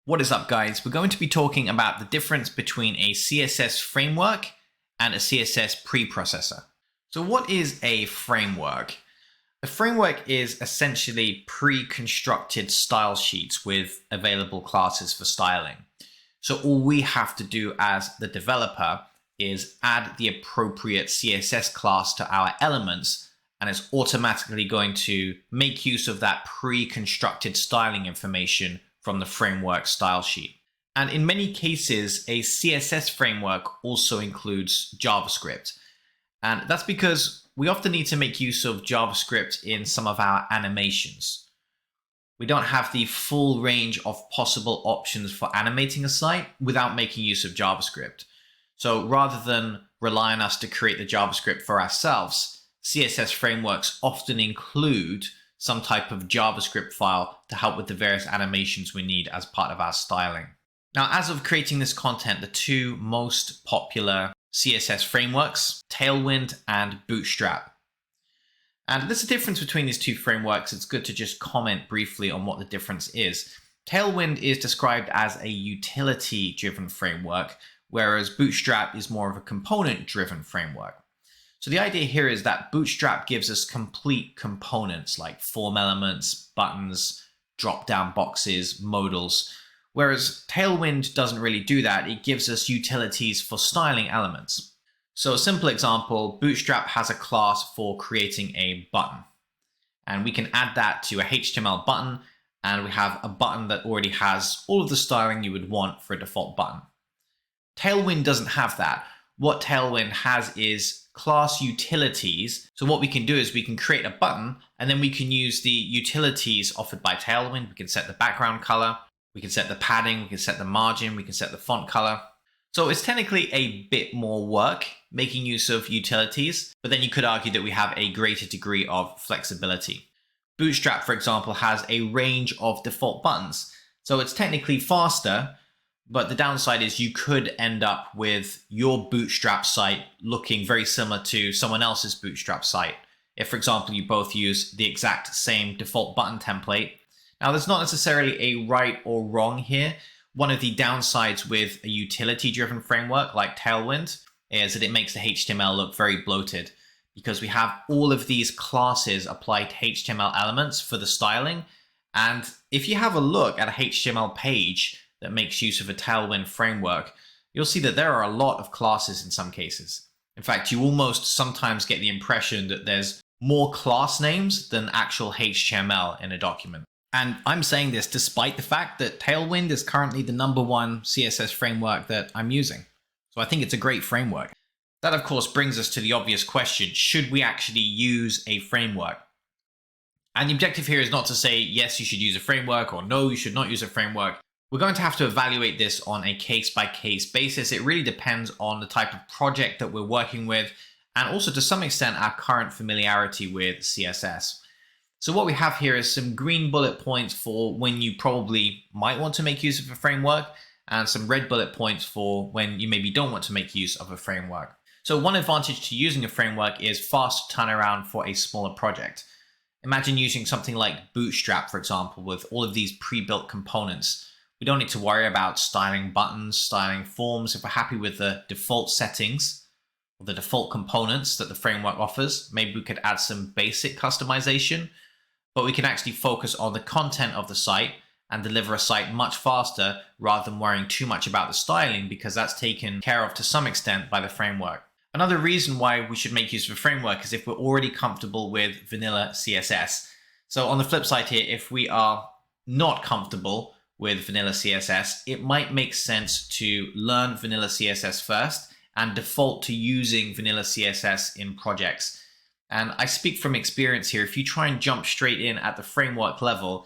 What is up, guys? We're going to be talking about the difference between a CSS framework and a CSS preprocessor. So what is a framework? A framework is essentially pre-constructed style sheets with available classes for styling. So all we have to do as the developer is add the appropriate CSS class to our elements, and it's automatically going to make use of that pre-constructed styling information from the framework style sheet. And in many cases, a CSS framework also includes JavaScript. And that's because we often need to make use of JavaScript in some of our animations. We don't have the full range of possible options for animating a site without making use of JavaScript. So rather than rely on us to create the JavaScript for ourselves, CSS frameworks often include some type of JavaScript file to help with the various animations we need as part of our styling. Now, as of creating this content, the two most popular CSS frameworks, Tailwind and Bootstrap. And there's a difference between these two frameworks. It's good to just comment briefly on what the difference is. Tailwind is described as a utility-driven framework, whereas Bootstrap is more of a component-driven framework. So the idea here is that Bootstrap gives us complete components like form elements, buttons, drop-down boxes, modals, whereas Tailwind doesn't really do that. It gives us utilities for styling elements. So a simple example, Bootstrap has a class for creating a button, and we can add that to a HTML button, and we have a button that already has all of the styling you would want for a default button. Tailwind doesn't have that. What Tailwind has is class utilities. So what we can do is we can create a button, and then we can use the utilities offered by Tailwind. We can set the background color, we can set the padding, we can set the margin, we can set the font color. So it's technically a bit more work making use of utilities, but then you could argue that we have a greater degree of flexibility. Bootstrap, for example, has a range of default buttons. So it's technically faster, but the downside is you could end up with your Bootstrap site looking very similar to someone else's Bootstrap site. If, for example, you both use the exact same default button template. Now, there's not necessarily a right or wrong here. One of the downsides with a utility-driven framework like Tailwind is that it makes the HTML look very bloated because we have all of these classes applied to HTML elements for the styling. And if you have a look at a HTML page that makes use of a Tailwind framework, you'll see that there are a lot of classes in some cases. In fact, you almost sometimes get the impression that there's more class names than actual HTML in a document. And I'm saying this despite the fact that Tailwind is currently the #1 CSS framework that I'm using. So I think it's a great framework. That, of course, brings us to the obvious question: should we actually use a framework? And the objective here is not to say, yes, you should use a framework, or no, you should not use a framework. We're going to have to evaluate this on a case-by-case basis. It really depends on the type of project that we're working with, and also to some extent our current familiarity with CSS. So what we have here is some green bullet points for when you probably might want to make use of a framework, and some red bullet points for when you maybe don't want to make use of a framework. So one advantage to using a framework is fast turnaround for a smaller project. Imagine using something like Bootstrap, for example, with all of these pre-built components. We don't need to worry about styling buttons, styling forms. If we're happy with the default settings or the default components that the framework offers, maybe we could add some basic customization, but we can actually focus on the content of the site and deliver a site much faster rather than worrying too much about the styling, because that's taken care of to some extent by the framework. Another reason why we should make use of a framework is if we're already comfortable with vanilla CSS. So on the flip side here, if we are not comfortable with vanilla CSS, it might make sense to learn vanilla CSS first and default to using vanilla CSS in projects. And I speak from experience here. If you try and jump straight in at the framework level,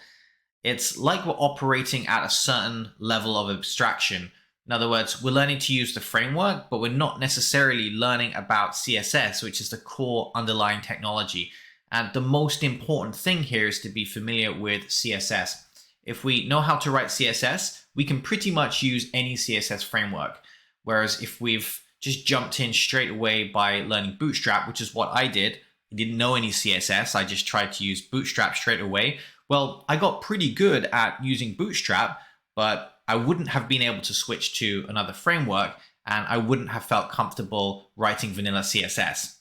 it's like we're operating at a certain level of abstraction. In other words, we're learning to use the framework, but we're not necessarily learning about CSS, which is the core underlying technology. And the most important thing here is to be familiar with CSS. If we know how to write CSS, we can pretty much use any CSS framework. Whereas if we've just jumped in straight away by learning Bootstrap, which is what I did, I didn't know any CSS, I just tried to use Bootstrap straight away. Well, I got pretty good at using Bootstrap, but I wouldn't have been able to switch to another framework, and I wouldn't have felt comfortable writing vanilla CSS.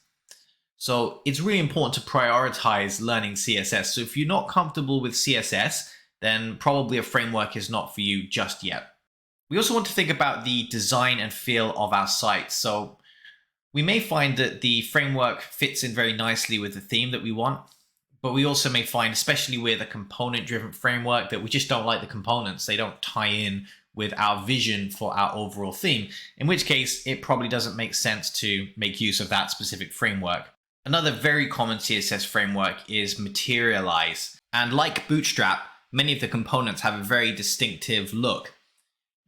So it's really important to prioritize learning CSS. So if you're not comfortable with CSS, then probably a framework is not for you just yet. We also want to think about the design and feel of our site. So we may find that the framework fits in very nicely with the theme that we want, but we also may find, especially with a component-driven framework, that we just don't like the components. They don't tie in with our vision for our overall theme, in which case it probably doesn't make sense to make use of that specific framework. Another very common CSS framework is Materialize. And like Bootstrap, many of the components have a very distinctive look.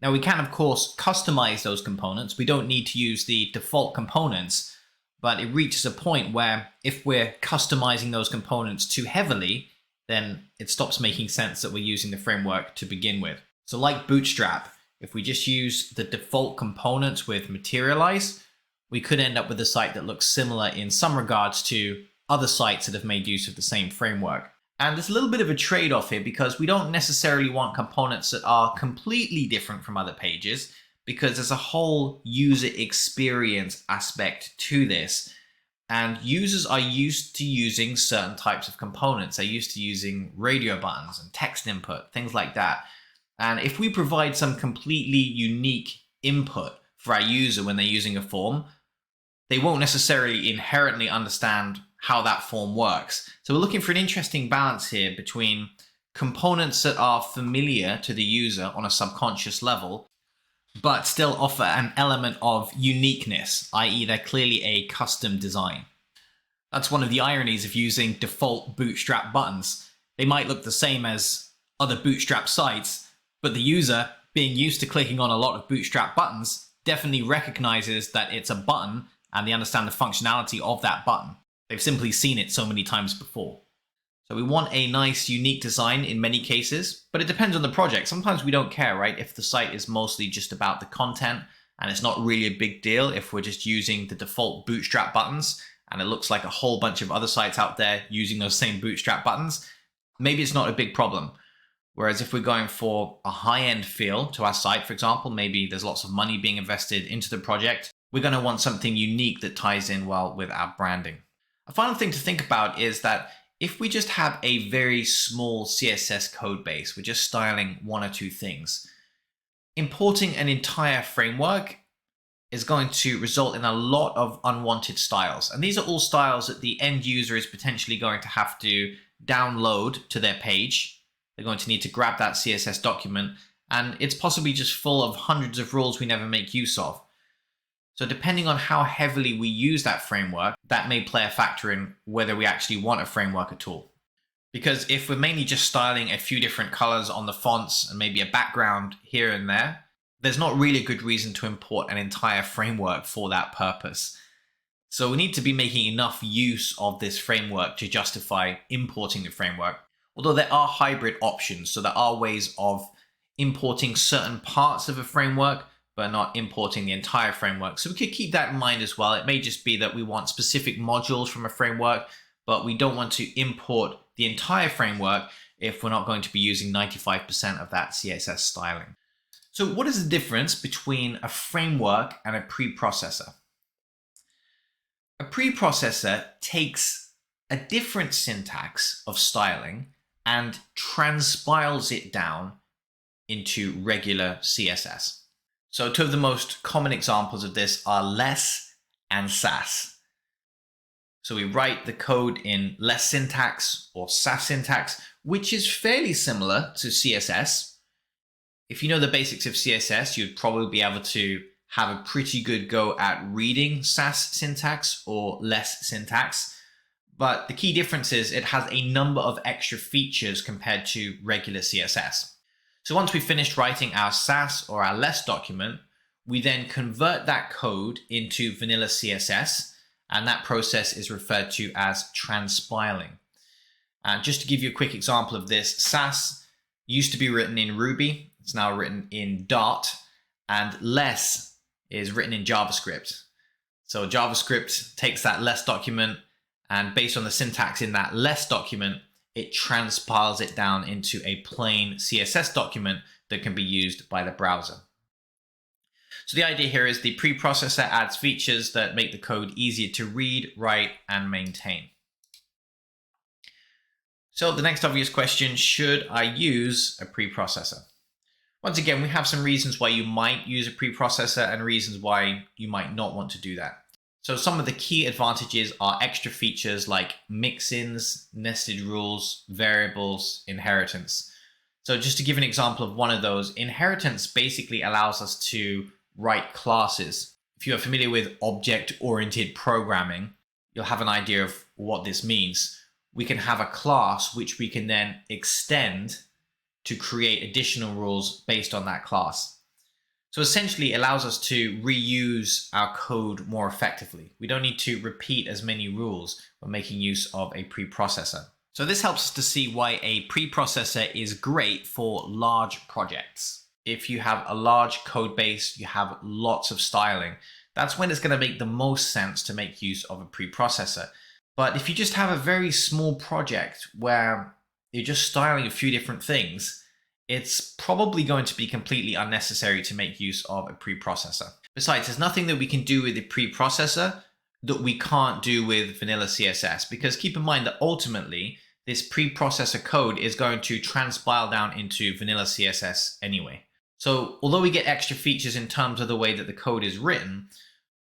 Now we can, of course, customize those components. We don't need to use the default components, but it reaches a point where if we're customizing those components too heavily, then it stops making sense that we're using the framework to begin with. So like Bootstrap, if we just use the default components with Materialize, we could end up with a site that looks similar in some regards to other sites that have made use of the same framework. And there's a little bit of a trade-off here because we don't necessarily want components that are completely different from other pages, because there's a whole user experience aspect to this. And users are used to using certain types of components. They're used to using radio buttons and text input, things like that. And if we provide some completely unique input for our user when they're using a form, they won't necessarily inherently understand how that form works. So we're looking for an interesting balance here between components that are familiar to the user on a subconscious level, but still offer an element of uniqueness, i.e. they're clearly a custom design. That's one of the ironies of using default Bootstrap buttons. They might look the same as other Bootstrap sites, but the user, being used to clicking on a lot of Bootstrap buttons, definitely recognizes that it's a button and they understand the functionality of that button. They've simply seen it so many times before. So we want a nice, unique design in many cases, but it depends on the project. Sometimes we don't care, right? If the site is mostly just about the content and it's not really a big deal if we're just using the default Bootstrap buttons and it looks like a whole bunch of other sites out there using those same Bootstrap buttons, maybe it's not a big problem. Whereas if we're going for a high-end feel to our site, for example, maybe there's lots of money being invested into the project, we're going to want something unique that ties in well with our branding. A final thing to think about is that if we just have a very small CSS code base, we're just styling one or two things, importing an entire framework is going to result in a lot of unwanted styles. And these are all styles that the end user is potentially going to have to download to their page. They're going to need to grab that CSS document, and it's possibly just full of hundreds of rules we never make use of. So depending on how heavily we use that framework, that may play a factor in whether we actually want a framework at all. Because if we're mainly just styling a few different colors on the fonts and maybe a background here and there, there's not really a good reason to import an entire framework for that purpose. So we need to be making enough use of this framework to justify importing the framework. Although there are hybrid options, so there are ways of importing certain parts of a framework, but not importing the entire framework. So we could keep that in mind as well. It may just be that we want specific modules from a framework, but we don't want to import the entire framework if we're not going to be using 95% of that CSS styling. So what is the difference between a framework and a preprocessor? A preprocessor takes a different syntax of styling and transpiles it down into regular CSS. So two of the most common examples of this are less and Sass. So we write the code in less syntax or Sass syntax, which is fairly similar to CSS. If you know the basics of CSS, you'd probably be able to have a pretty good go at reading Sass syntax or less syntax. But the key difference is it has a number of extra features compared to regular CSS. So once we've finished writing our Sass or our less document, we then convert that code into vanilla CSS, and that process is referred to as transpiling. And just to give you a quick example of this, Sass used to be written in Ruby, it's now written in Dart, and less is written in JavaScript. So JavaScript takes that less document, and based on the syntax in that less document, it transpiles it down into a plain CSS document that can be used by the browser. So the idea here is the preprocessor adds features that make the code easier to read, write, and maintain. So the next obvious question, should I use a preprocessor? Once again, we have some reasons why you might use a preprocessor and reasons why you might not want to do that. So some of the key advantages are extra features like mix-ins, nested rules, variables, inheritance. So just to give an example of one of those, inheritance basically allows us to write classes. If you are familiar with object-oriented programming, you'll have an idea of what this means. We can have a class which we can then extend to create additional rules based on that class. So essentially it allows us to reuse our code more effectively. We don't need to repeat as many rules when making use of a preprocessor. So this helps us to see why a preprocessor is great for large projects. If you have a large code base, you have lots of styling, that's when it's going to make the most sense to make use of a preprocessor. But if you just have a very small project where you're just styling a few different things, it's probably going to be completely unnecessary to make use of a preprocessor. Besides, there's nothing that we can do with the preprocessor that we can't do with vanilla CSS, because keep in mind that ultimately this preprocessor code is going to transpile down into vanilla CSS anyway. So although we get extra features in terms of the way that the code is written,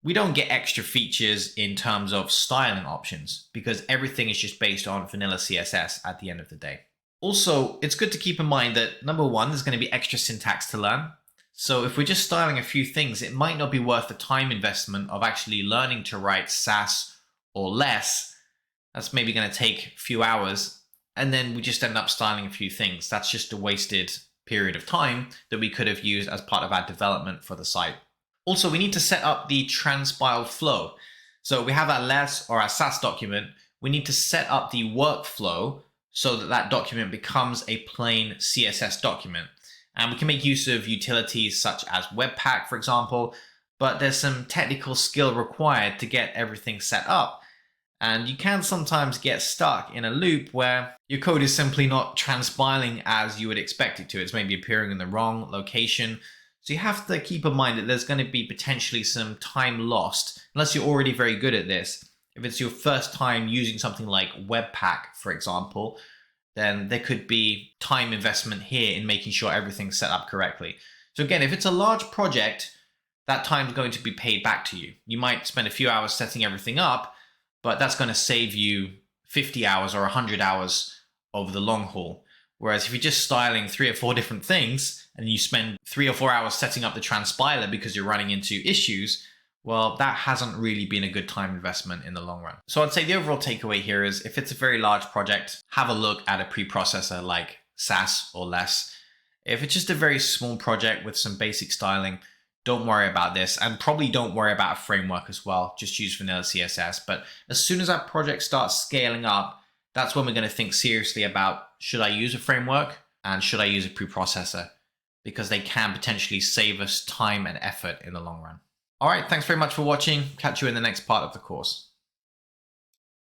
we don't get extra features in terms of styling options because everything is just based on vanilla CSS at the end of the day. Also, it's good to keep in mind that number one, there's going to be extra syntax to learn. So if we're just styling a few things, it might not be worth the time investment of actually learning to write Sass or Less. That's maybe going to take a few hours, and then we just end up styling a few things. That's just a wasted period of time that we could have used as part of our development for the site. Also, we need to set up the transpile flow. So we have our Less or our Sass document. We need to set up the workflow so that that document becomes a plain CSS document. And we can make use of utilities such as Webpack, for example, but there's some technical skill required to get everything set up. And you can sometimes get stuck in a loop where your code is simply not transpiling as you would expect it to. It's maybe appearing in the wrong location. So you have to keep in mind that there's going to be potentially some time lost, unless you're already very good at this. If it's your first time using something like Webpack, for example, then there could be time investment here in making sure everything's set up correctly. So again, if it's a large project, that time is going to be paid back to you. You might spend a few hours setting everything up, but that's going to save you 50 hours or 100 hours over the long haul. Whereas if you're just styling 3 or 4 different things and you spend 3 or 4 hours setting up the transpiler because you're running into issues, well, that hasn't really been a good time investment in the long run. So I'd say the overall takeaway here is if it's a very large project, have a look at a preprocessor like Sass or Less. If it's just a very small project with some basic styling, don't worry about this, and probably don't worry about a framework as well. Just use vanilla CSS. But as soon as that project starts scaling up, that's when we're going to think seriously about, should I use a framework and should I use a preprocessor? Because they can potentially save us time and effort in the long run. All right, thanks very much for watching. Catch you in the next part of the course.